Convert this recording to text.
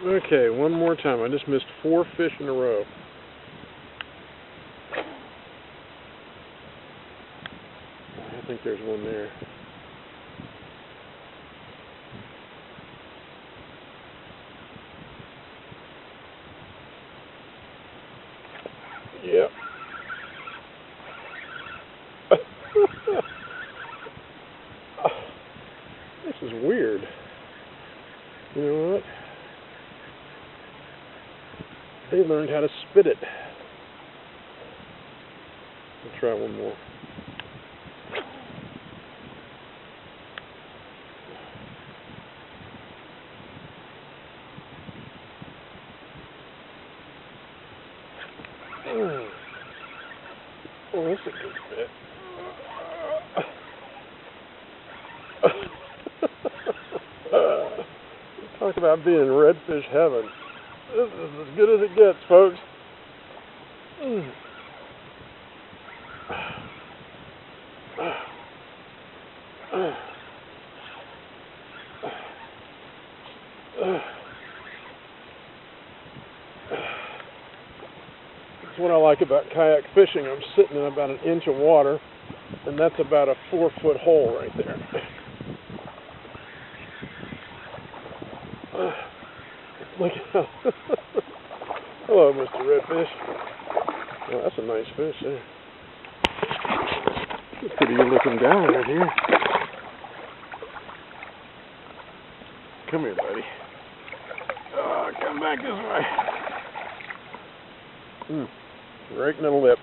Okay, one more time. I just missed 4 fish in a row. I think there's one there. Yep. This is weird. You know what? They learned how to spit it. I'll try one more. Oh, that's a good fit. Talk about being in redfish heaven. This is as good as it gets, folks. That's what I like about kayak fishing. I'm sitting in about an inch of water, and that's about a 4-foot hole right there. Look out. Hello, Mr. Redfish. Well, that's a nice fish there. It's a pretty good looking guy right here. Come here, buddy. Oh, come back this way. Right in the lip.